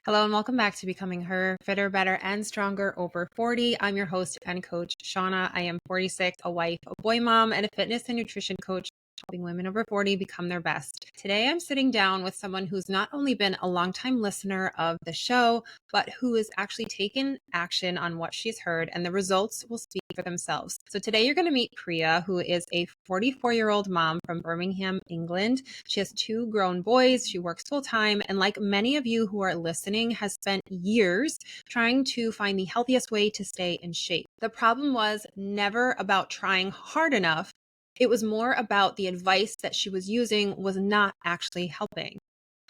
Hello and welcome back to Becoming Her, Fitter, Better, and Stronger Over 40. I'm your host and coach, Shauna. I am 46, a wife, a boy mom, and a fitness and nutrition coach, helping women over 40 become their best. Today, I'm sitting down with someone who's not only been a longtime listener of the show, but who has actually taken action on what she's heard, and the results will speak for themselves. So today, you're going to meet Priya, who is a 44-year-old mom from Birmingham, England. She has 2 grown boys. She works full time. And like many of you who are listening, has spent years trying to find the healthiest way to stay in shape. The problem was never about trying hard enough. It was more about the advice that she was using was not actually helping.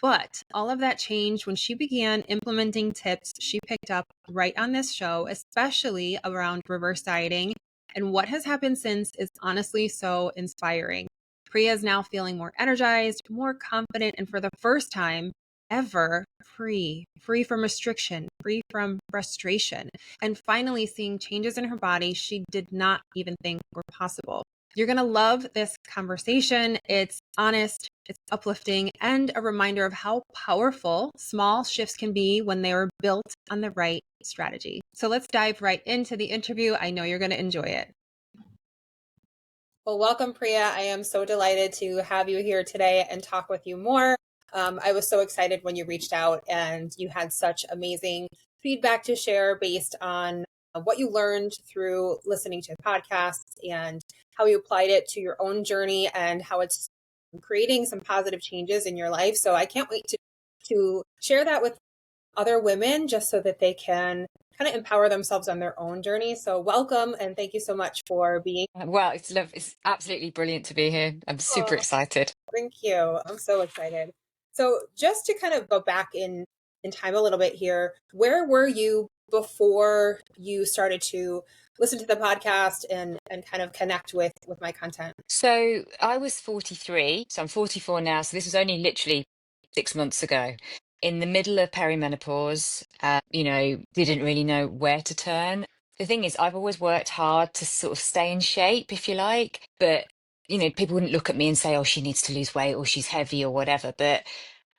But all of that changed when she began implementing tips she picked up right on this show, especially around reverse dieting. And what has happened since is honestly so inspiring. Priya is now feeling more energized, more confident, and for the first time ever, free from restriction, free from frustration, and finally seeing changes in her body she did not even think were possible. You're going to love this conversation. It's honest, it's uplifting, and a reminder of how powerful small shifts can be when they are built on the right strategy. So let's dive right into the interview. I know you're going to enjoy it. Well, welcome, Priya. I am so delighted to have you here today and talk with you more. I was so excited when you reached out and you had such amazing feedback to share based on what you learned through listening to podcasts and how you applied it to your own journey and how it's creating some positive changes in your life. So I can't wait to share that with other women just so that they can kind of empower themselves on their own journey. So welcome and thank you so much for being. Well, it's absolutely brilliant to be here. I'm super excited. Thank you. I'm so excited. So just to kind of go back in time a little bit here, where were you before you started to listen to the podcast and kind of connect with my content? So I was 43, so I'm 44 now. So this was only literally 6 months ago, in the middle of perimenopause. Didn't really know where to turn. The thing is, I've always worked hard to sort of stay in shape, if you like, but people wouldn't look at me and say, oh, she needs to lose weight or she's heavy or whatever. But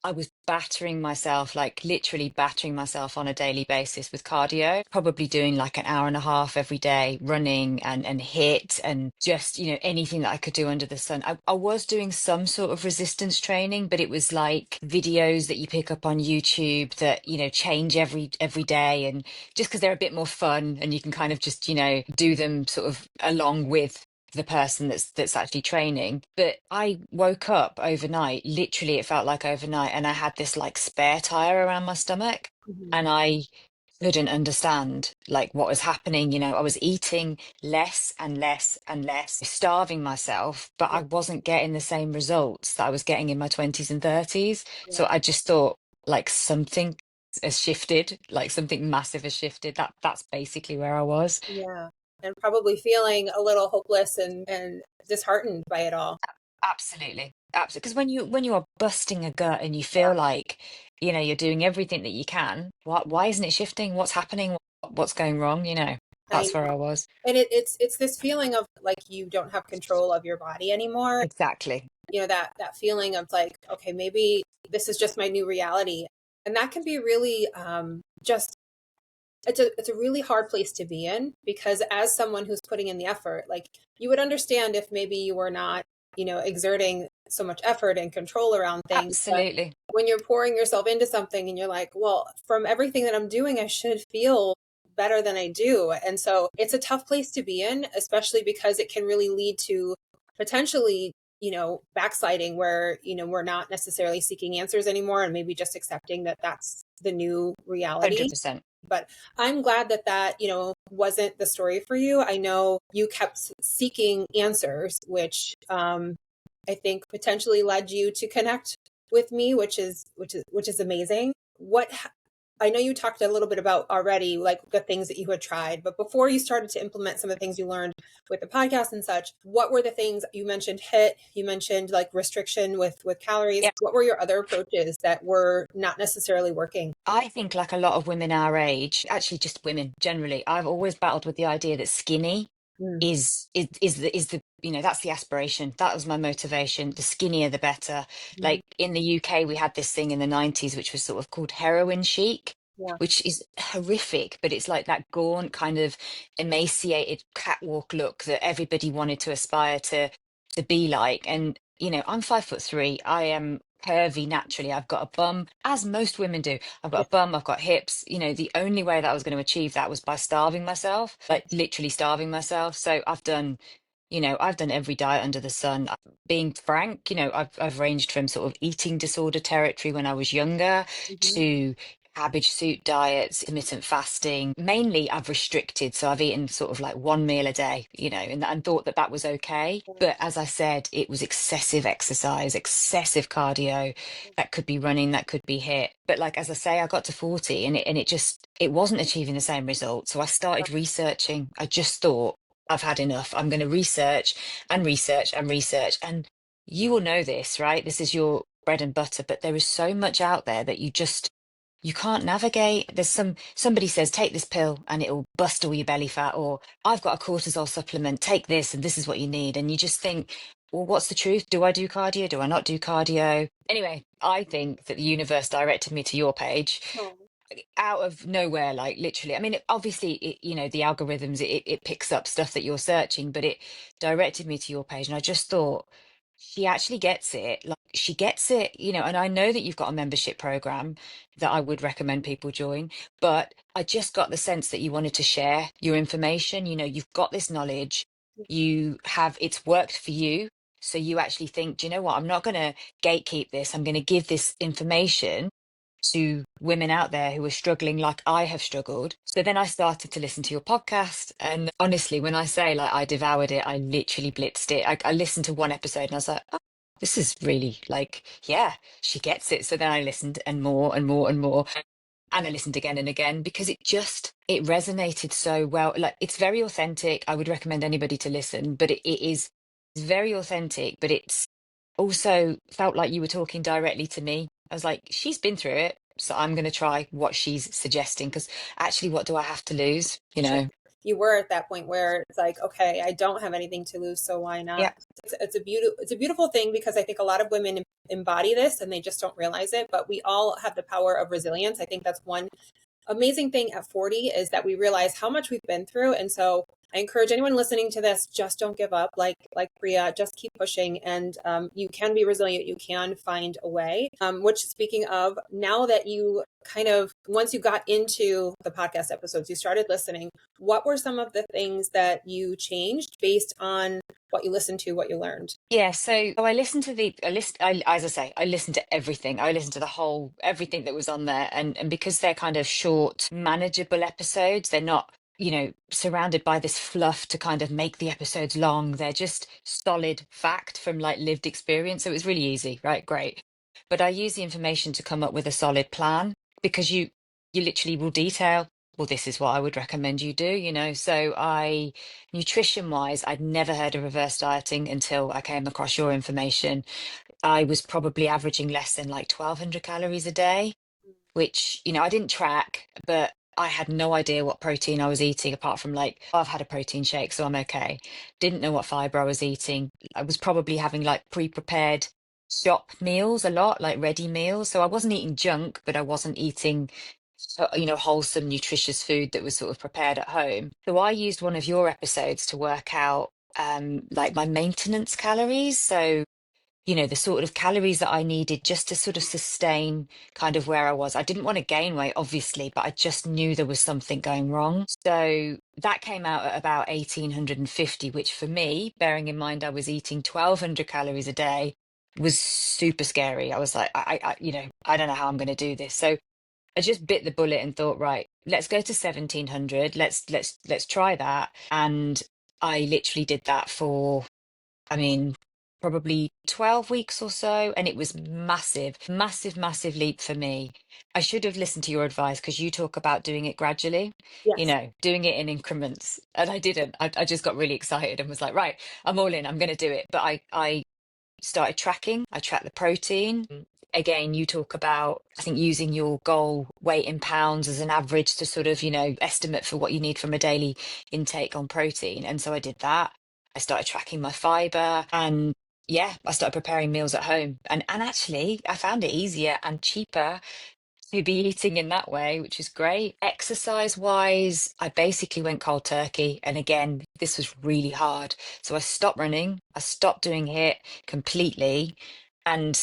I was battering myself, like literally battering myself on a daily basis with cardio, probably doing like an hour and a half every day, running and hit and just, anything that I could do under the sun. I was doing some sort of resistance training, but it was like videos that you pick up on YouTube that, change every day. And just because they're a bit more fun and you can kind of just, do them sort of along with the person that's actually training. But I woke up overnight, literally it felt like overnight, and I had this like spare tire around my stomach. And I couldn't understand like what was happening. I was eating less and less and less, starving myself, but I wasn't getting the same results that I was getting in my 20s and 30s. So I just thought like something has shifted, like something massive has shifted. That's basically where I was. Yeah. And probably feeling a little hopeless and disheartened by it all. Absolutely. Absolutely. Because when you are busting a gut and you feel like, you're doing everything that you can, why isn't it shifting? What's happening? What's going wrong? That's where I was. And it's this feeling of like you don't have control of your body anymore. Exactly. That feeling of like, okay, maybe this is just my new reality. And that can be really just it's a really hard place to be in, because as someone who's putting in the effort, like you would understand if maybe you were not, exerting so much effort and control around things. Absolutely. But when you're pouring yourself into something and you're like, well, from everything that I'm doing, I should feel better than I do. And so it's a tough place to be in, especially because it can really lead to potentially, backsliding where, we're not necessarily seeking answers anymore and maybe just accepting that that's the new reality. 100%. But I'm glad that, wasn't the story for you. I know you kept seeking answers, which I think potentially led you to connect with me, which is amazing. I know you talked a little bit about already, like the things that you had tried, but before you started to implement some of the things you learned with the podcast and such, what were the things you mentioned? You mentioned like restriction with calories. What were your other approaches that were not necessarily working? I think like a lot of women our age, actually just women generally, I've always battled with the idea that skinny Mm. is the that's the aspiration. That was my motivation. The skinnier the better. Mhm. Like in the UK we had this thing in the 90s which was sort of called heroin chic, Yeah. which is horrific, but it's like that gaunt kind of emaciated catwalk look that everybody wanted to aspire to be like. And I'm 5'3". I am curvy naturally. I've got a bum, as most women do. I've got Yeah. a bum, I've got hips. The only way that I was going to achieve that was by starving myself, like literally starving myself. So I've done every diet under the sun. Being frank, I've ranged from sort of eating disorder territory when I was younger Mhm. to cabbage soup diets, intermittent fasting. Mainly, I've restricted, so I've eaten sort of like one meal a day, and thought that that was okay. But as I said, it was excessive exercise, excessive cardio. That could be running, that could be hit. But like as I say, I got to 40, and it wasn't achieving the same result. So I started researching. I just thought, I've had enough. I'm going to research and research and research. And you will know this, right? This is your bread and butter, but there is so much out there that you can't navigate. Somebody says, take this pill and it'll bust all your belly fat, or I've got a cortisol supplement, take this and this is what you need. And you just think, well, what's the truth? Do I do cardio? Do I not do cardio? Anyway, I think that the universe directed me to your page Oh. out of nowhere, like literally. I mean, obviously, the algorithms, it picks up stuff that you're searching, but it directed me to your page. And I just thought, she actually gets it. Like, she gets it, and I know that you've got a membership program that I would recommend people join, but I just got the sense that you wanted to share your information. You've got this knowledge, it's worked for you. So you actually think, do you know what? I'm not going to gatekeep this. I'm going to give this information to women out there who are struggling like I have struggled. So then I started to listen to your podcast. And honestly, when I say like I devoured it, I literally blitzed it. I listened to one episode and I was like, oh, this is really like, yeah, she gets it. So then I listened and more and more and more. And I listened again and again because it resonated so well. Like it's very authentic. I would recommend anybody to listen, but it is very authentic, but it's also felt like you were talking directly to me. I was like, she's been through it, so I'm going to try what she's suggesting because actually, what do I have to lose? Sure. You were at that point where it's like, okay, I don't have anything to lose, so why not? Yeah. It's a beautiful thing because I think a lot of women embody this and they just don't realize it, but we all have the power of resilience. I think that's one amazing thing at 40 is that we realize how much we've been through. And so I encourage anyone listening to this, just don't give up. Like Priya, just keep pushing, and you can be resilient. You can find a way. Which, speaking of, now that you kind of once you got into the podcast episodes, you started listening. What were some of the things that you changed based on what you listened to, what you learned? Yeah, so I listened to as I say, I listened to everything. I listened to the whole everything that was on there, and because they're kind of short, manageable episodes, they're not, surrounded by this fluff to kind of make the episodes long. They're just solid fact from like lived experience. So it was really easy, right? Great. But I use the information to come up with a solid plan because you literally will detail, well, this is what I would recommend you do, So nutrition wise, I'd never heard of reverse dieting until I came across your information. I was probably averaging less than like 1,200 calories a day, which, I didn't track, but I had no idea what protein I was eating apart from like, oh, I've had a protein shake, so I'm okay. Didn't know what fiber I was eating. I was probably having like pre-prepared shop meals a lot, like ready meals. So I wasn't eating junk, but I wasn't eating wholesome, nutritious food that was sort of prepared at home. So I used one of your episodes to work out like my maintenance calories. So, the sort of calories that I needed just to sort of sustain kind of where I was. I didn't want to gain weight, obviously, but I just knew there was something going wrong. So that came out at about 1,850, which for me, bearing in mind I was eating 1,200 calories a day, was super scary. I was like, I don't know how I'm going to do this. So I just bit the bullet and thought, right, let's go to 1,700. Let's try that. And I literally did that for, I mean, probably 12 weeks or so. And it was massive, massive, massive leap for me. I should have listened to your advice because you talk about doing it gradually, Yes. doing it in increments. And I didn't. I just got really excited and was like, right, I'm all in, I'm going to do it. But I started tracking. I tracked the protein. again, you talk about, I think, using your goal weight in pounds as an average to sort of, estimate for what you need from a daily intake on protein. And so I did that. I started tracking my fiber, and yeah, I started preparing meals at home. And actually, I found it easier and cheaper to be eating in that way, which is great. Exercise wise, I basically went cold turkey. And again, this was really hard. So I stopped running, I stopped doing HIIT completely. And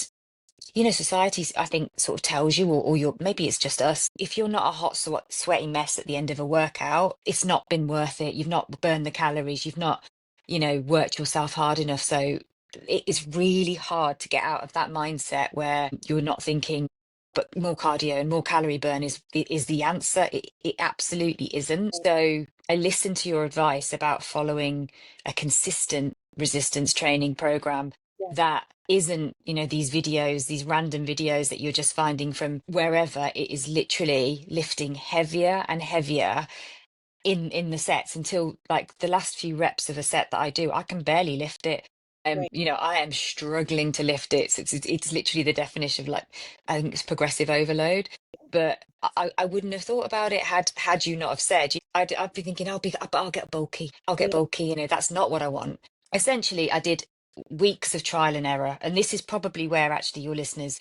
society, I think, sort of tells you, or you're, maybe it's just us, if you're not a hot, sweaty mess at the end of a workout, it's not been worth it. You've not burned the calories. You've not, worked yourself hard enough. So it is really hard to get out of that mindset where you're not thinking, but more cardio and more calorie burn is the answer. It absolutely isn't. So I listened to your advice about following a consistent resistance training program that isn't, these videos, these random videos that you're just finding from wherever. It is literally lifting heavier and heavier in the sets until, like, the last few reps of a set that I do, I can barely lift it. Right. I am struggling to lift it. So it's literally the definition of, like, I think it's progressive overload. But I wouldn't have thought about it had you not have said. I'd be thinking, I'll get bulky. I'll get Yeah. bulky. That's not what I want. Essentially, I did weeks of trial and error, and this is probably where actually your listeners,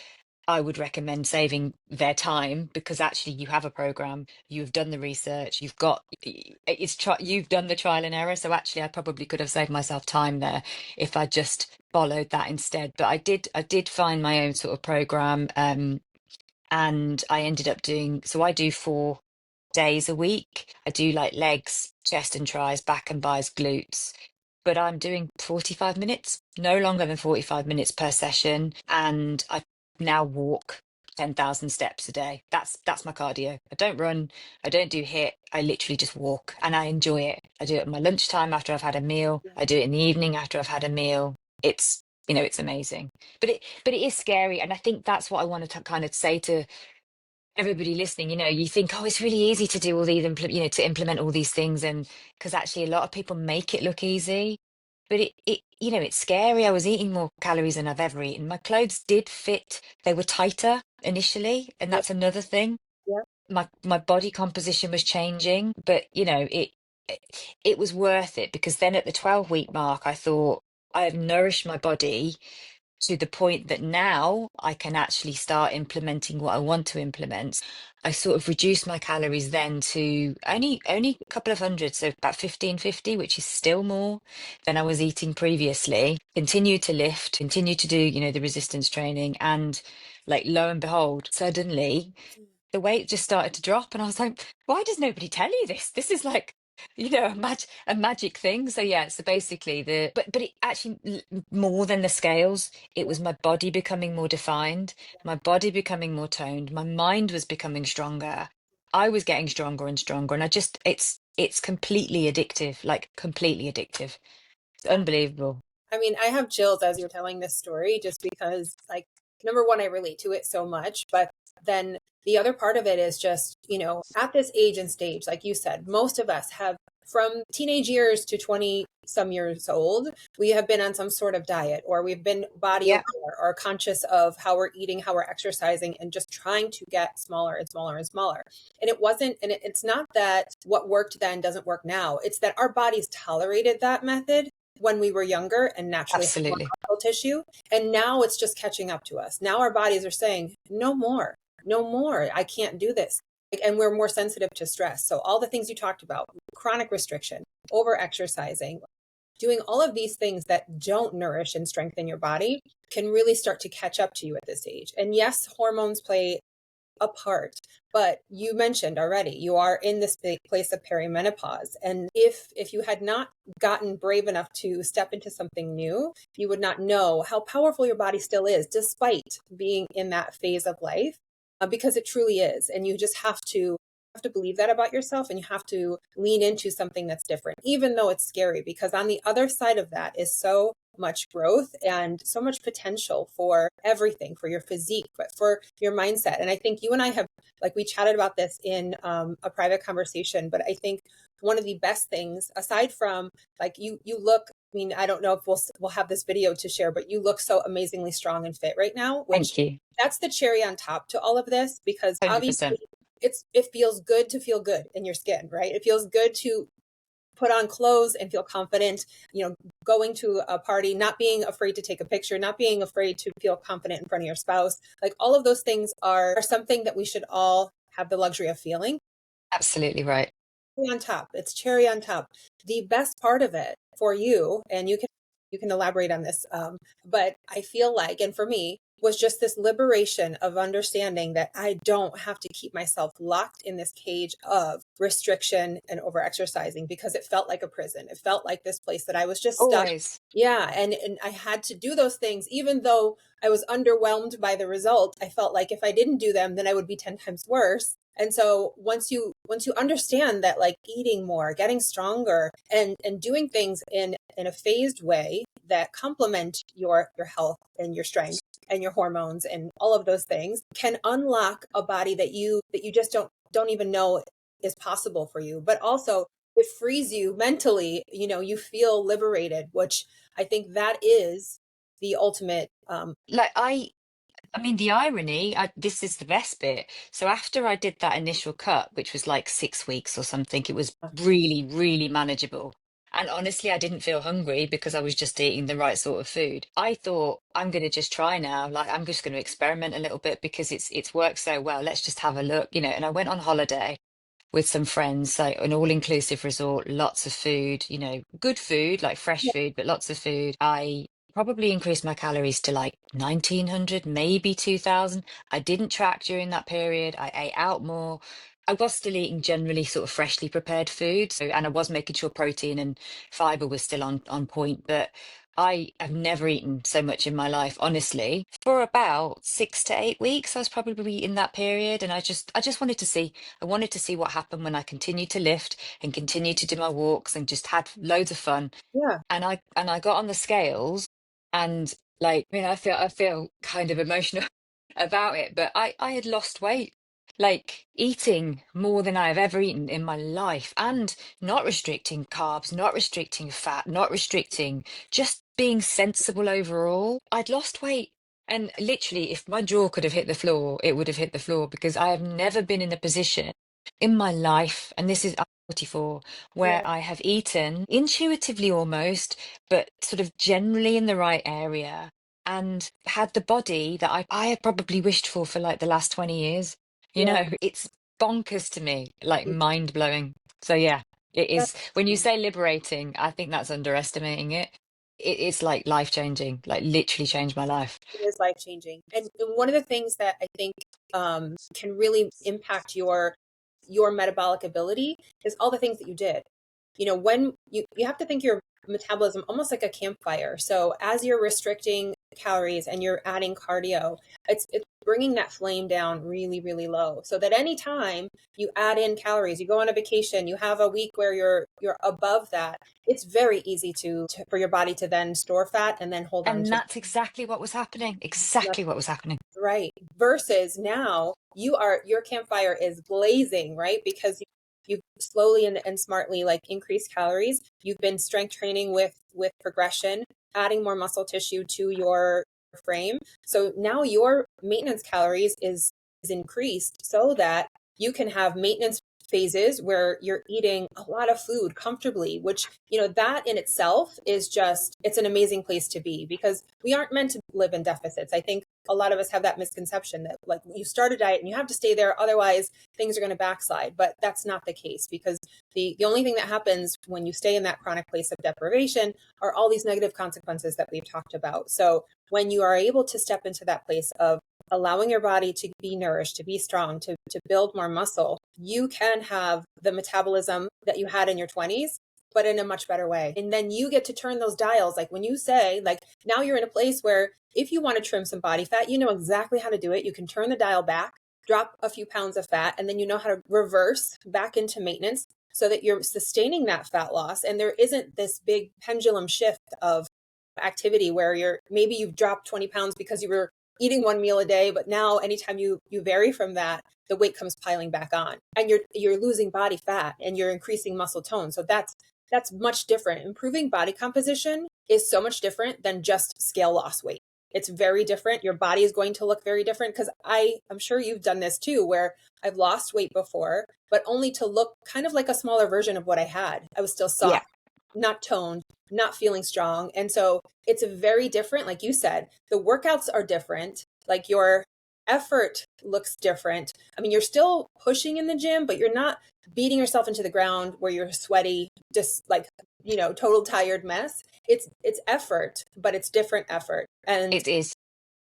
I would recommend saving their time, because actually you have a program, you've done the research, you've done the trial and error. So actually I probably could have saved myself time there if I just followed that instead. But I did find my own sort of program, and I ended up doing, so I do 4 days a week. I do like legs, chest and tries, back and bis, glutes. But I'm doing 45 minutes, no longer than 45 minutes per session. And I now walk 10,000 steps a day. That's my cardio. I don't run, I don't do HIIT. I literally just walk, and I enjoy it. I do it at my lunchtime after I've had a meal. I do it in the evening after I've had a meal. It's amazing. But it is scary. And I think that's what I wanted to kind of say to everybody listening. You think, oh, it's really easy to do all these to implement all these things, and because actually a lot of people make it look easy, but it's scary. I was eating more calories than I've ever eaten. My clothes did fit, they were tighter initially, and Yep. that's another thing. Yep. My body composition was changing, but it it was worth it, because then at the 12-week mark I thought, I have nourished my body to the point that now I can actually start implementing what I want to implement. I sort of reduced my calories then to only a couple of hundred, so about 1550, which is still more than I was eating previously. Continued to lift, continued to do, the resistance training, and, like, lo and behold, suddenly the weight just started to drop, and I was like, why does nobody tell you this? This is like, a magic thing. So yeah, so basically but it actually, more than the scales, it was my body becoming more defined, my body becoming more toned, my mind was becoming stronger. I was getting stronger and stronger, and it's completely addictive, like completely addictive. It's unbelievable. I mean, I have chills as you're telling this story, just because, like, number one, I relate to it so much. But then the other part of it is just, at this age and stage, like you said, most of us have, from teenage years to 20 some years old, we have been on some sort of diet, or we've been body Yeah, aware or conscious of how we're eating, how we're exercising, and just trying to get smaller and smaller and smaller. And it's not that what worked then doesn't work now. It's that our bodies tolerated that method when we were younger and naturally had more absolutely. muscle tissue. And now it's just catching up to us. Now our bodies are saying, no more, no more. I can't do this. And we're more sensitive to stress. So all the things you talked about, chronic restriction, over exercising, doing all of these things that don't nourish and strengthen your body can really start to catch up to you at this age. And yes, hormones play a part, but you mentioned already, you are in this place of perimenopause. And if you had not gotten brave enough to step into something new, you would not know how powerful your body still is, despite being in that phase of life, because it truly is. And you just have to believe that about yourself, and you have to lean into something that's different, even though it's scary, because on the other side of that is so much growth and so much potential for everything, for your physique, but for your mindset. And I think you and I have, like, we chatted about this in a private conversation, but I think one of the best things, aside from, like, you look, I mean, I don't know if we'll have this video to share, but you look so amazingly strong and fit right now, which Thank you. that's the cherry on top to all of this, because 100%. obviously it feels good to feel good in your skin, right? It feels good to put on clothes and feel confident, going to a party, not being afraid to take a picture, not being afraid to feel confident in front of your spouse. Like, all of those things are something that we should all have the luxury of feeling. Absolutely right. On top, it's cherry on top. The best part of it for you, and you can elaborate on this, but I feel like, and for me, was just this liberation of understanding that I don't have to keep myself locked in this cage of restriction and over exercising, because it felt like a prison. It felt like this place that I was just stuck. Always. Yeah. And I had to do those things, even though I was underwhelmed by the result. I felt like if I didn't do them, then I would be 10 times worse. And so once you understand that, like, eating more, getting stronger, and doing things in a phased way that complement your health and your strength and your hormones and all of those things, can unlock a body that you just don't even know is possible for you. But also, it frees you mentally. You feel liberated, which I think that is the ultimate. Like I mean, the irony, this is the best bit. So after I did that initial cut, which was like 6 weeks or something, it was really, really manageable. And honestly, I didn't feel hungry because I was just eating the right sort of food. I thought, I'm going to just try now. Like, I'm just going to experiment a little bit because it's worked so well. Let's just have a look, And I went on holiday with some friends, like an all-inclusive resort, lots of food, good food, like fresh food, but lots of food. I probably increased my calories to like 1900, maybe 2000. I didn't track during that period. I ate out more. I was still eating generally sort of freshly prepared food. So, and I was making sure protein and fiber was still on point, but I have never eaten so much in my life, honestly. For about 6 to 8 weeks, I was probably in that period, and I just wanted to see. I wanted to see what happened when I continued to lift and continued to do my walks and just had loads of fun. Yeah. And I got on the scales, and like, I feel kind of emotional about it, but I had lost weight, like eating more than I have ever eaten in my life, and not restricting carbs, not restricting fat, not restricting, just being sensible overall. I'd lost weight. And literally, if my jaw could have hit the floor, it would have hit the floor, because I have never been in a position in my life, and this is I'm 44, where Yeah. I have eaten intuitively almost, but sort of generally in the right area, and had the body that I had probably wished for like the last 20 years. Yeah. It's bonkers to me, like mind blowing. So yeah, it is. When you That's say liberating, I think that's underestimating it. It's like life changing, like literally changed my life. It is life changing. And one of the things that I think can really impact your metabolic ability is all the things that you did. When you have to think your metabolism almost like a campfire. So as you're restricting calories and you're adding cardio, it's bringing that flame down really, really low, so that anytime you add in calories, you go on a vacation, you have a week where you're above that, it's very easy for your body to then store fat and then hold on And to. that's exactly what was happening. Exactly what was happening. Right. Versus now your campfire is blazing, right? Because you've slowly and smartly, like, increased calories. You've been strength training with progression, adding more muscle tissue to your frame. So now your maintenance calories is increased, so that you can have maintenance phases where you're eating a lot of food comfortably, which, that in itself is just, it's an amazing place to be, because we aren't meant to live in deficits. I think a lot of us have that misconception that, like, you start a diet and you have to stay there, otherwise things are going to backslide. But that's not the case, because the only thing that happens when you stay in that chronic place of deprivation are all these negative consequences that we've talked about. So when you are able to step into that place of allowing your body to be nourished, to be strong, to build more muscle, you can have the metabolism that you had in your 20s, but in a much better way. And then you get to turn those dials. Like, when you say, like, now you're in a place where if you want to trim some body fat, you know exactly how to do it. You can turn the dial back, drop a few pounds of fat, and then you know how to reverse back into maintenance, so that you're sustaining that fat loss. And there isn't this big pendulum shift of, activity where maybe you've dropped 20 pounds because you were eating one meal a day, but now anytime you vary from that, the weight comes piling back on, and you're losing body fat and you're increasing muscle tone. So that's much different. Improving body composition is so much different than just scale loss weight. It's very different. Your body is going to look very different, because I'm sure you've done this too, where I've lost weight before, but only to look kind of like a smaller version of what I had. I was still soft, not toned, not feeling strong. And so it's a very different, like you said, the workouts are different. Like your effort looks different. I mean, you're still pushing in the gym, but you're not beating yourself into the ground where you're sweaty, just like, total tired mess. It's effort, but it's different effort. And It is.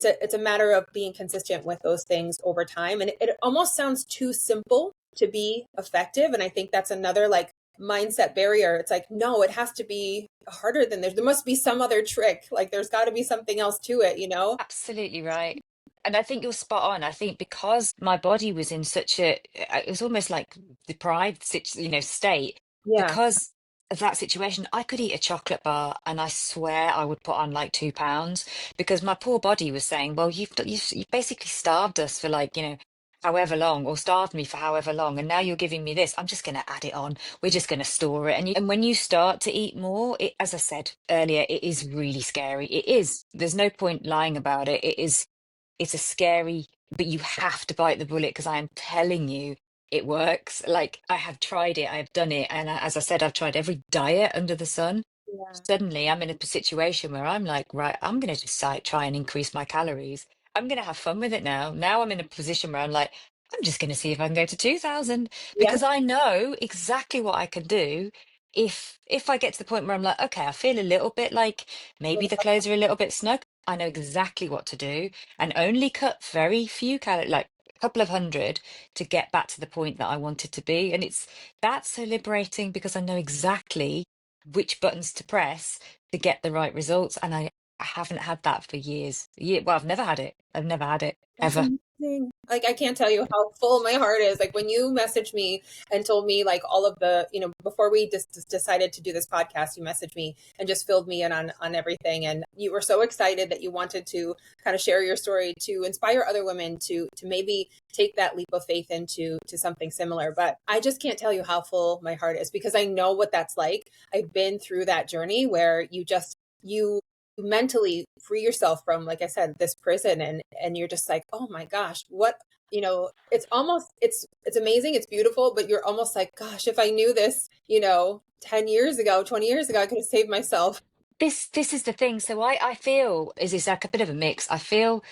it's a matter of being consistent with those things over time. And it almost sounds too simple to be effective. And I think that's another like mindset barrier. It's like, no, it has to be harder than this. There must be some other trick. Like there's got to be something else to it, Absolutely right. And I think you're spot on. I think because my body was in such it was almost like deprived, state, Yeah. because of that situation, I could eat a chocolate bar and I swear I would put on like 2 pounds, because my poor body was saying, well, you've basically starved us for like, however long, or starved me for however long. And now you're giving me this. I'm just going to add it on. We're just going to store it. And when you start to eat more, as I said earlier, it is really scary. It is. There's no point lying about it. It's a scary, but you have to bite the bullet, because I am telling you, it works. Like I have tried it, I have done it. And as I said, I've tried every diet under the sun. Yeah. Suddenly I'm in a situation where I'm like, right, I'm going to just try and increase my calories. I'm going to have fun with it now. Now I'm in a position where I'm like, I'm just going to see if I can go to 2000, Yeah. because I know exactly what I can do. If I get to the point where I'm like, okay, I feel a little bit like maybe the clothes are a little bit snug, I know exactly what to do, and only cut very few calories, like a couple of hundred, to get back to the point that I wanted to be. And that's so liberating, because I know exactly which buttons to press to get the right results. And I haven't had that for years. Well, I've never had it. I've never had it That's ever. amazing. Like, I can't tell you how full my heart is. Like, when you messaged me and told me, like, all of the, before we just decided to do this podcast, you messaged me and just filled me in on everything. And you were so excited that you wanted to kind of share your story to inspire other women to maybe take that leap of faith into something similar. But I just can't tell you how full my heart is, because I know what that's like. I've been through that journey where you mentally free yourself from, like I said, this prison, and you're just like, oh my gosh, what, it's almost, it's amazing, it's beautiful, but you're almost like, gosh, if I knew this, 10 years ago, 20 years ago, I could have saved myself. This is the thing. So I feel is like a bit of a mix. I feel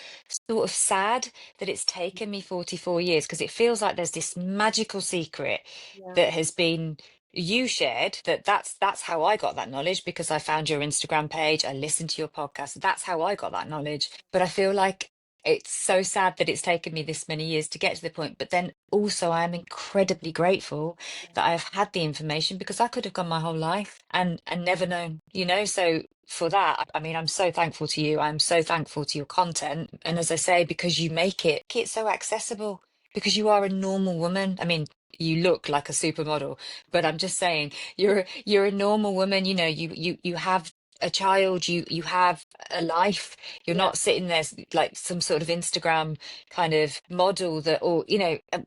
sort of sad that it's taken me 44 years, because it feels like there's this magical secret Yeah. that has been you shared, that's how I got that knowledge, because I found your Instagram page, I listened to your podcast. That's how I got that knowledge. But I feel like it's so sad that it's taken me this many years to get to the point. But then also I am incredibly grateful that I've had the information, because I could have gone my whole life and never known, So for that, I mean, I'm so thankful to you. I'm so thankful to your content. And as I say, because you make it so accessible, because you are a normal woman. I mean, you look like a supermodel, but I'm just saying you're a normal woman. You have a child, you have a life. You're Yeah. not sitting there like some sort of Instagram kind of model that, or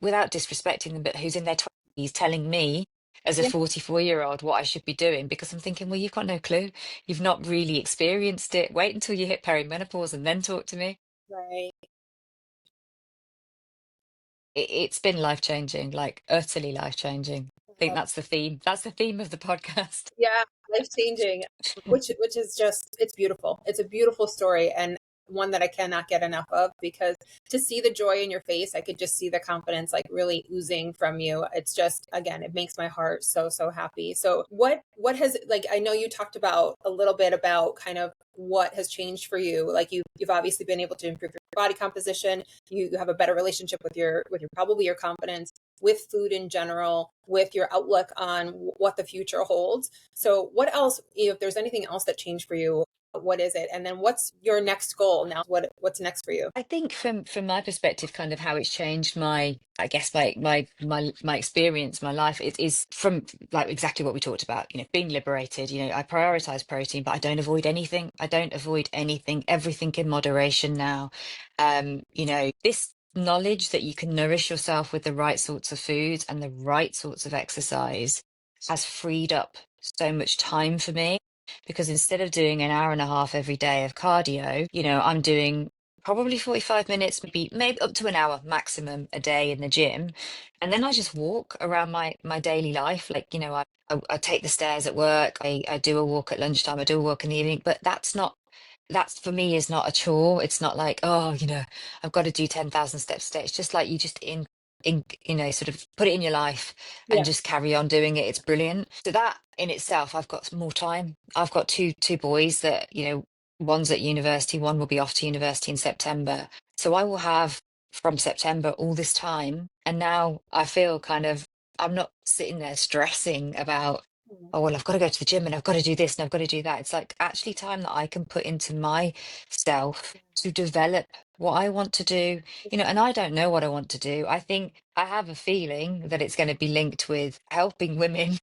without disrespecting them, but who's in their 20s telling me as a Yeah. 44-year-old what I should be doing, because I'm thinking, well, you've got no clue. You've not really experienced it. Wait until you hit perimenopause and then talk to me. Right. It's been life-changing, like utterly life-changing. I think that's the theme. That's the theme of the podcast. Yeah, life changing, which is just, it's beautiful. It's a beautiful story, and one that I cannot get enough of, because to see the joy in your face, I could just see the confidence like really oozing from you. It's just, again, it makes my heart so happy. So what has, like, I know you talked about a little bit about kind of what has changed for you. Like you've obviously been able to improve your body composition. You have a better relationship with your probably your confidence, with food in general, with your outlook on what the future holds. So what else, if there's anything else that changed for you What is it? And then what's your next goal now? What's next for you? I think from my perspective, kind of how it's changed my, I guess my experience, my life is from like exactly what we talked about, being liberated. I prioritize protein, but I don't avoid anything. I don't avoid anything, everything in moderation now. This knowledge that you can nourish yourself with the right sorts of foods and the right sorts of exercise has freed up so much time for me. Because instead of doing an hour and a half every day of cardio, I'm doing probably 45 minutes, maybe up to an hour maximum a day in the gym. And then I just walk around my daily life. Like, I take the stairs at work. I do a walk at lunchtime. I do a walk in the evening. But that's for me is not a chore. It's not like, oh, I've got to do 10,000 steps a day. It's just like you just sort of put it in your life and Yeah. just carry on doing it. It's brilliant. So that in itself, I've got more time. I've got two boys that, one's at university, one will be off to university in September. So I will have from September all this time. And now I feel kind of, I'm not sitting there stressing about, oh, well, I've got to go to the gym and I've got to do this and I've got to do that. It's like actually time that I can put into myself to develop what I want to do, and I don't know what I want to do. I think I have a feeling that it's going to be linked with helping women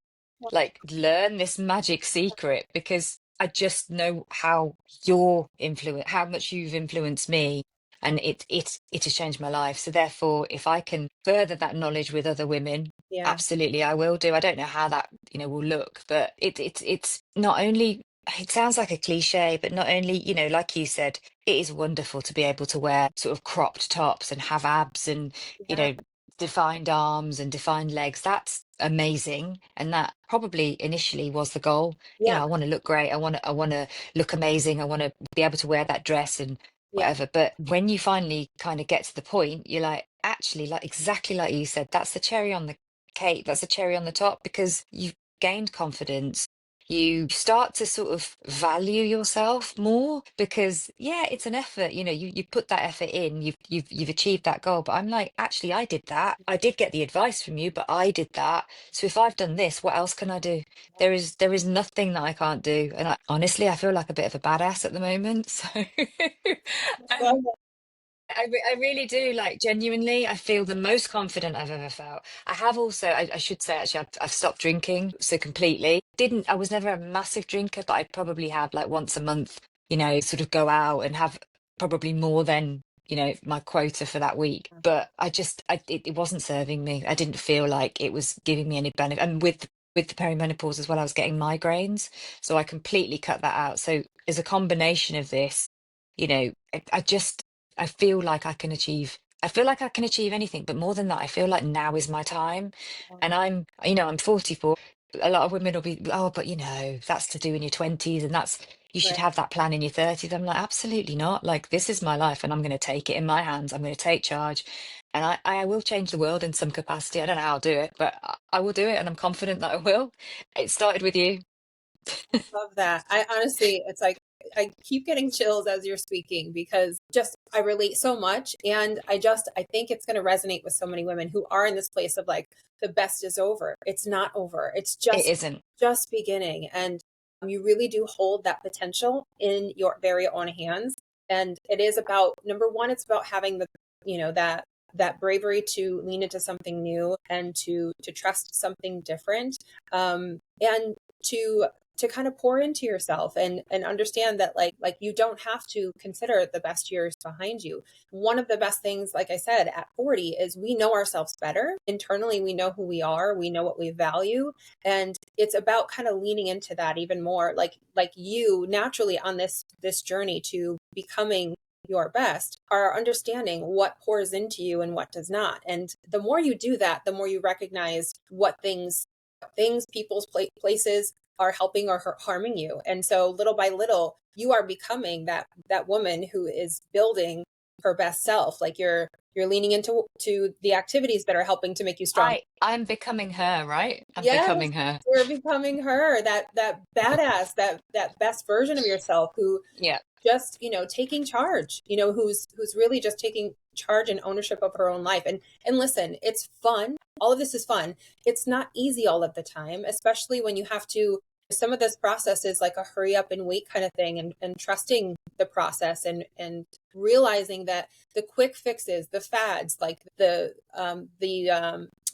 like learn this magic secret because I just know how much you've influenced me, and it has changed my life. So therefore, if I can further that knowledge with other women, Yeah. absolutely I will do. I don't know how that will look, but it's not only. It sounds like a cliche, but not only, like you said, it is wonderful to be able to wear sort of cropped tops and have abs and, you Yeah. know, defined arms and defined legs. That's amazing. And that probably initially was the goal. Yeah. I want to look great. I want to look amazing. I want to be able to wear that dress and Yeah. whatever. But when you finally kind of get to the point, you're like, actually, like exactly like you said, that's the cherry on the cake. That's the cherry on the top because you've gained confidence. You start to sort of value yourself more because it's an effort. You put that effort in, you've achieved that goal. But I'm like, actually, I did that. I did get the advice from you, but I did that. So if I've done this, what else can I do? There is nothing that I can't do. And honestly, I feel like a bit of a badass at the moment. So um, Well, I really do, like, genuinely, I feel the most confident I've ever felt. I have also, I should say, actually, I've stopped drinking so completely. I was never a massive drinker, but I'd probably have like once a month, sort of go out and have probably more than, my quota for that week. But it wasn't serving me. I didn't feel like it was giving me any benefit. And with the perimenopause as well, I was getting migraines. So I completely cut that out. So as a combination of this, I just, I feel like I can achieve anything, but more than that, I feel like now is my time. And I'm 44. A lot of women will be, oh, but that's to do in your 20s and you should right. have that plan in your 30s. I'm like, absolutely not. Like, this is my life and I'm going to take it in my hands. I'm going to take charge and I will change the world in some capacity. I don't know how I'll do it, but I will do it. And I'm confident that I will. It started with you. Love that. I honestly, it's like I keep getting chills as you're speaking because just I relate so much. And I think it's going to resonate with so many women who are in this place of like, the best is over. It's not over. It's It isn't. just beginning. And you really do hold that potential in your very own hands. And it is about, number one, it's about having that bravery to lean into something new and to trust something different. And to kind of pour into yourself and understand that like you don't have to consider the best years behind you. One of the best things, like I said, at 40 is we know ourselves better internally. We know who we are, we know what we value, and it's about kind of leaning into that even more, like you naturally on this journey to becoming your best are understanding what pours into you and what does not. And the more you do that, the more you recognize what things, people's places are helping or harming you. And so little by little, you are becoming that woman who is building her best self. Like you're leaning into the activities that are helping to make you strong. I'm becoming her, right? I'm Yes, becoming her. you're becoming her, that badass, that best version of yourself who Yeah. just taking charge, who's really just taking charge and ownership of her own life. And listen, it's fun. All of this is fun. It's not easy all of the time, especially when you have to some of this process is like a hurry up and wait kind of thing, and trusting the process, and realizing that the quick fixes, the fads, like the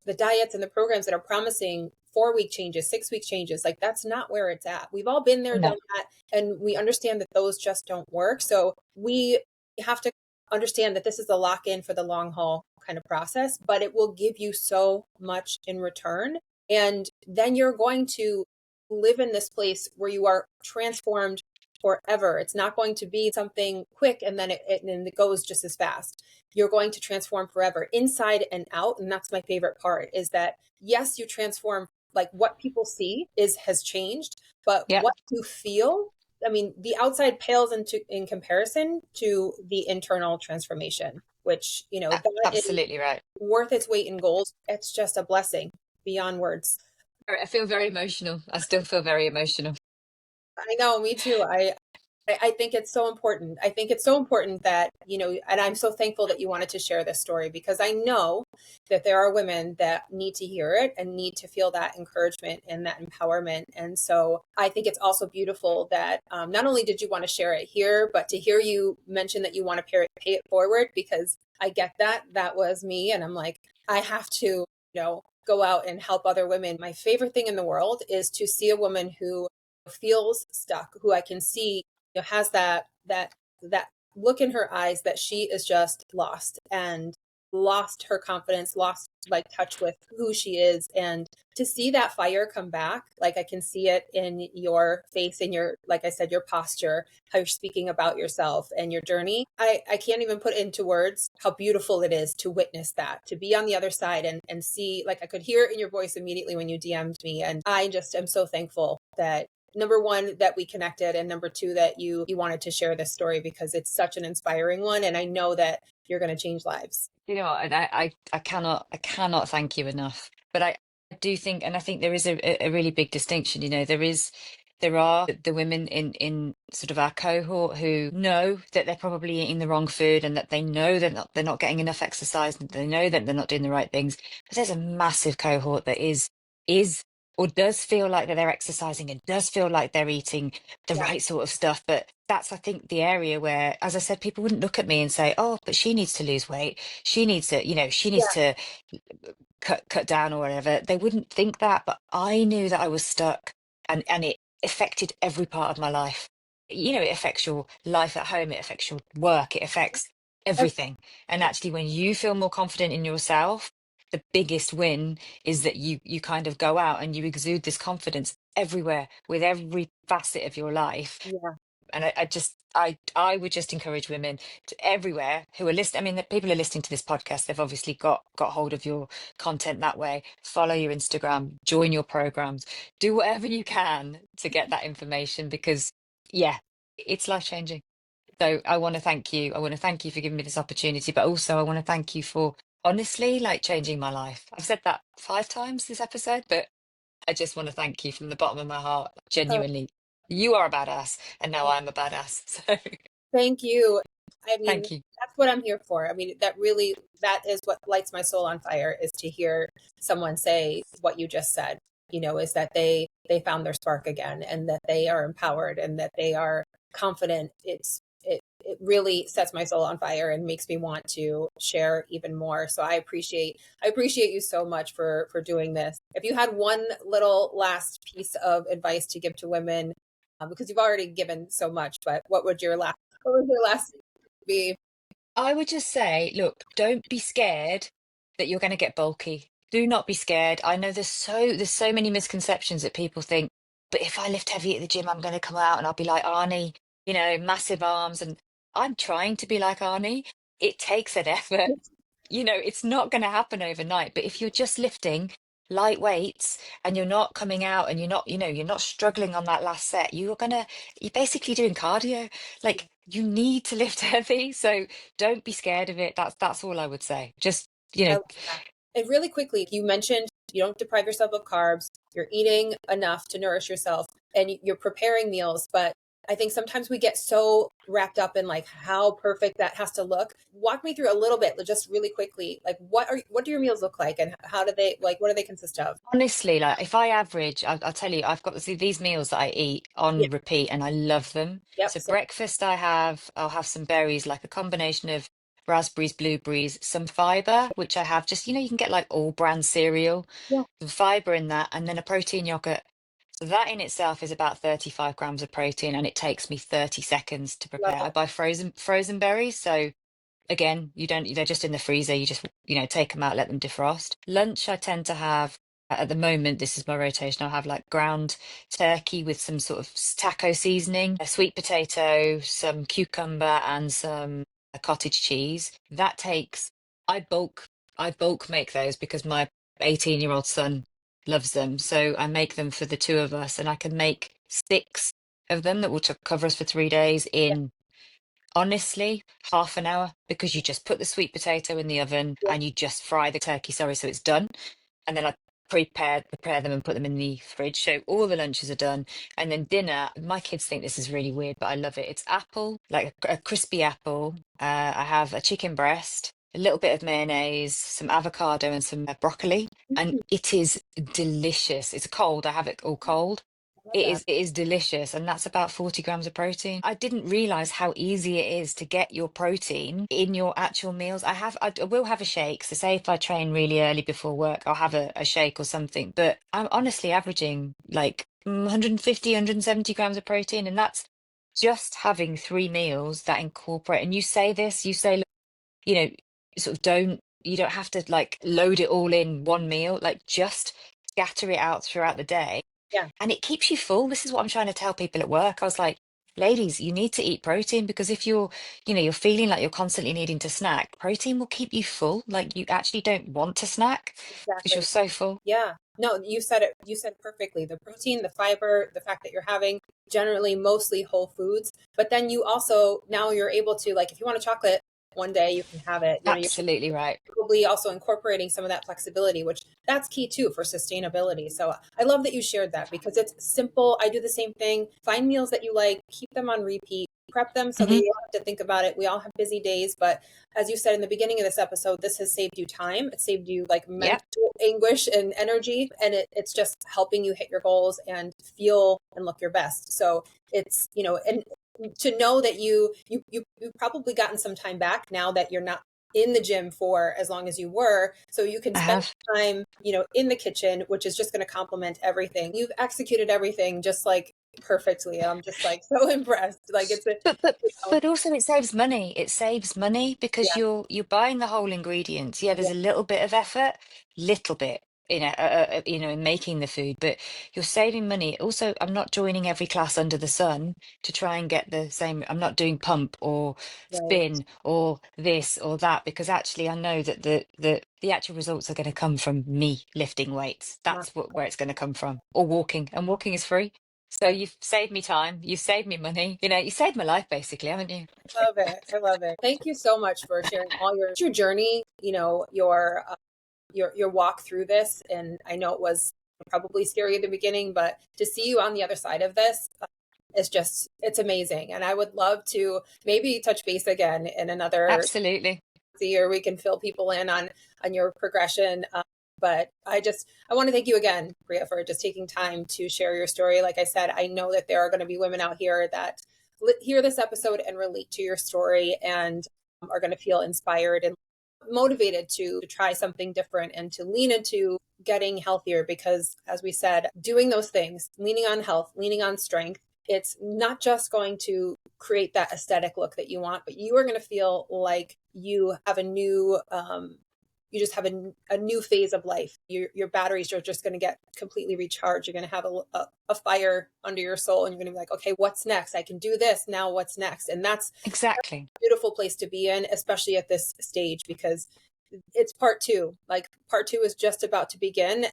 diets and the programs that are promising 4-week changes, 6-week changes, like that's not where it's at. We've all been there, done that, and we understand that those just don't work. So we have to understand that this is a lock in for the long haul kind of process, but it will give you so much in return. And then you're going to live in this place where you are transformed forever. It's not going to be something quick and then it goes just as fast. You're going to transform forever, inside and out. And that's my favorite part, is that yes, you transform, like what people see has changed, but what you feel, I mean, the outside pales in comparison to the internal transformation, which, that absolutely right. Worth its weight in gold. It's just a blessing beyond words. I feel very emotional. I still feel very emotional. I know, me too. I think it's so important. I think it's so important that, and I'm so thankful that you wanted to share this story, because I know that there are women that need to hear it and need to feel that encouragement and that empowerment. And so I think it's also beautiful that not only did you want to share it here, but to hear you mention that you want to pay it forward, because I get that. That was me. And I'm like, I have to, go out and help other women. My favorite thing in the world is to see a woman who feels stuck, who I can see has that look in her eyes that she is just lost, and lost her confidence, lost like touch with who she is. And to see that fire come back, like I can see it in your face, in your, like I said, your posture, how you're speaking about yourself and your journey. I can't even put into words how beautiful it is to witness that, to be on the other side and see, like I could hear it in your voice immediately when you DM'd me. And I just am so thankful that, number one, that we connected, and number two, that you wanted to share this story, because it's such an inspiring one. And I know that you're going to change lives. You know what? And I cannot thank you enough. But I do think, and I think there is a really big distinction. There are the women in sort of our cohort who know that they're probably eating the wrong food, and that they know they're not getting enough exercise, and they know that they're not doing the right things. But there's a massive cohort that is or does feel like that they're exercising, and does feel like they're eating the right sort of stuff. But that's, I think, the area where, as I said, people wouldn't look at me and say, oh, but she needs to lose weight. She needs to, she needs to cut down or whatever. They wouldn't think that, but I knew that I was stuck, and it affected every part of my life. It affects your life at home, it affects your work, it affects everything. And actually, when you feel more confident in yourself, the biggest win is that you kind of go out and you exude this confidence everywhere, with every facet of your life. And I would just encourage women to everywhere who are listening. I mean, the people who are listening to this podcast, they've obviously got hold of your content that way. Follow your Instagram, join your programs, do whatever you can to get that information, because it's life changing. So I want to thank you. I want to thank you for giving me this opportunity, but also I want to thank you for honestly, like, changing my life. I've said that 5 times this episode, but I just want to thank you from the bottom of my heart. Genuinely, you are a badass, and now I'm a badass. So thank you. I mean, thank you. that's what I'm here for. I mean, that is what lights my soul on fire, is to hear someone say what you just said, is that they found their spark again, and that they are empowered, and that they are confident. It really sets my soul on fire and makes me want to share even more. So I appreciate you so much for doing this. If you had one little last piece of advice to give to women, because you've already given so much, but what would your last be? I would just say, look, don't be scared that you're going to get bulky. Do not be scared. I know there's so many misconceptions that people think, but if I lift heavy at the gym, I'm going to come out and I'll be like Arnie, massive arms. And I'm trying to be like Arnie. It takes an effort. It's not going to happen overnight. But if you're just lifting light weights, and you're not coming out, and you're not struggling on that last set, you're basically doing cardio. Like, you need to lift heavy. So don't be scared of it. That's all I would say. Just, I love that. And really quickly, you mentioned you don't deprive yourself of carbs, you're eating enough to nourish yourself, and you're preparing meals, but I think sometimes we get so wrapped up in like how perfect that has to look. Walk me through a little bit, just really quickly, like what do your meals look like, and how do they, like, what do they consist of? Honestly, like if I average, I'll tell you, I've got these meals that I eat Yeah. on repeat and I love them. Yep. So Same. breakfast, I'll have some berries, like a combination of raspberries, blueberries, some fiber, which I have just, you can get like all brand cereal, Yeah. some fiber in that, and then a protein yogurt. So that in itself is about 35 grams of protein, and it takes me 30 seconds to Love prepare. I it. buy frozen berries, so again, you don't, they're just in the freezer. You just, take them out, let them defrost. Lunch, I tend to have, at the moment, this is my rotation. I'll have like ground turkey with some sort of taco seasoning, a sweet potato, some cucumber, and some cottage cheese. That takes, I bulk, I bulk make those because my 18-year-old son loves them. So I make them for the two of us, and I can make 6 of them that will cover us for 3 days Yeah. in, honestly, half an hour, because you just put the sweet potato in the oven Yeah. and you just fry the turkey, sorry, so it's done. And then I prepare them and put them in the fridge. So all the lunches are done. And then dinner, my kids think this is really weird, but I love it. It's apple, like a crispy apple. I have a chicken breast, a little bit of mayonnaise, some avocado, and some broccoli. And Mm, it is delicious. It's cold. I have it all cold. I love that. It is delicious, and that's about 40 grams of protein. I didn't realize how easy it is to get your protein in your actual meals. I will have a shake. So say if I train really early before work, I'll have a shake or something. But I'm honestly averaging like 150, 170 grams of protein, and that's just having 3 meals that incorporate. And you say this, you say, look, you know, sort of you don't have to like load it all in one meal, like just scatter it out throughout the day, Yeah. and it keeps you full. This is what I'm trying to tell people at work. I was like, ladies, you need to eat protein, because if you're feeling like you're constantly needing to snack, protein will keep you full. Like you actually don't want to snack because you're Exactly. so full. Yeah. No, you said it. You said perfectly. The protein, the fiber, the fact that you're having generally mostly whole foods, but then you also, now you're able to, like, if you want a chocolate one day, you can have it. You're Absolutely right. probably also incorporating some of that flexibility, which that's key too for sustainability. So I love that you shared that, because it's simple. I do the same thing. Find meals that you like, keep them on repeat, prep them so that Hmm. you don't have to think about it. We all have busy days, but as you said in the beginning of this episode, this has saved you time. It saved you like mental Yep. anguish and energy, and it's just helping you hit your goals and feel and look your best. So it's, and to know that you've probably gotten some time back now that you're not in the gym for as long as you were, so you can I spend have. time, in the kitchen, which is just going to complement everything. You've executed everything just like perfectly. I'm just like so impressed. Like it's a, But but you know, but also it saves money. It saves money because yeah, you're buying the whole ingredients. Yeah, there's yeah, a little bit of effort, little bit, in making the food, but you're saving money. Also, I'm not joining every class under the sun to try and get the same. I'm not doing pump or right. spin or this or that, because actually I know that the actual results are going to come from me lifting weights. Uh, That's where it's going to come from, or walking, and walking is free. So I you've saved me time, you've saved me money, you saved my life basically, haven't you? love it. I love it. Thank you so much for sharing all your journey, your walk through this. And I know it was probably scary at the beginning, but to see you on the other side of this, it's amazing. And I would love to maybe touch base again in another Absolutely. year. We can fill people in on your progression. But I want to thank you again, Priya, for just taking time to share your story. Like I said, I know that there are going to be women out here that hear this episode and relate to your story, and are going to feel inspired and motivated to try something different and to lean into getting healthier. Because as we said, doing those things, leaning on health, leaning on strength, it's not just going to create that aesthetic look that you want, but you are going to feel like you have a new you just have a new phase of life. Your batteries are just going to get completely recharged. You're going to have a fire under your soul, and you're going to be like, okay, what's next? I can do this now. What's next? And that's Exactly. a beautiful place to be in, especially at this stage, because it's part two. Like part two is just about to begin.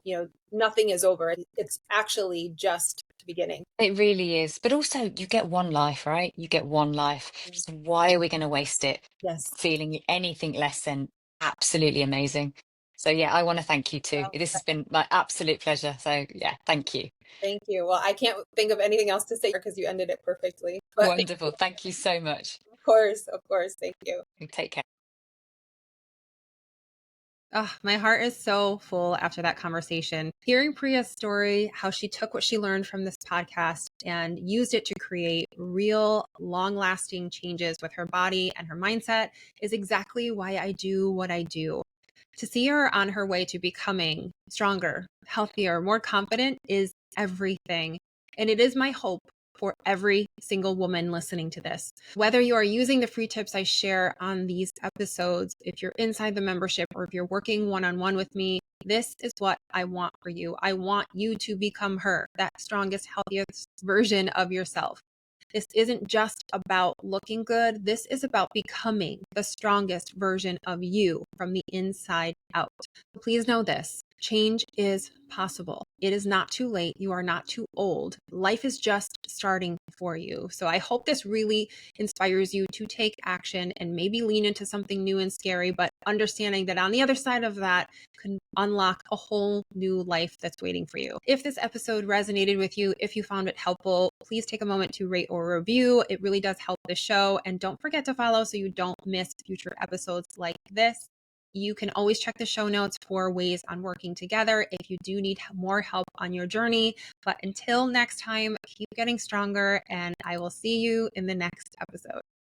Nothing is over. It's actually just the beginning. It really is. But also you get one life, right? You get one life. So why are we going to waste it Yes. feeling anything less than absolutely amazing? So yeah, I want to thank you too. This has been my absolute pleasure. So yeah, thank you. Thank you. Well, I can't think of anything else to say because you ended it perfectly. But Wonderful. Thank you so much. of course, thank you. Take care. Oh, my heart is so full after that conversation. Hearing Priya's story, how she took what she learned from this podcast and used it to create real, long lasting changes with her body and her mindset is exactly why I do what I do. To see her on her way to becoming stronger, healthier, more confident is everything. And it is my hope for every single woman listening to this. Whether you are using the free tips I share on these episodes, if you're inside the membership or if you're working one-on-one with me, this is what I want for you. I want you to become her, that strongest, healthiest version of yourself. This isn't just about looking good. This is about becoming the strongest version of you from the inside out. Please know this. Change is possible. It is not too late. You are not too old. Life is just starting for you. So I hope this really inspires you to take action and maybe lean into something new and scary, but understanding that on the other side of that can unlock a whole new life that's waiting for you. If this episode resonated with you, if you found it helpful, please take a moment to rate or review. It really does help the show. And don't forget to follow so you don't miss future episodes like this. You can always check the show notes for ways on working together if you do need more help on your journey. But until next time, keep getting stronger, and I will see you in the next episode.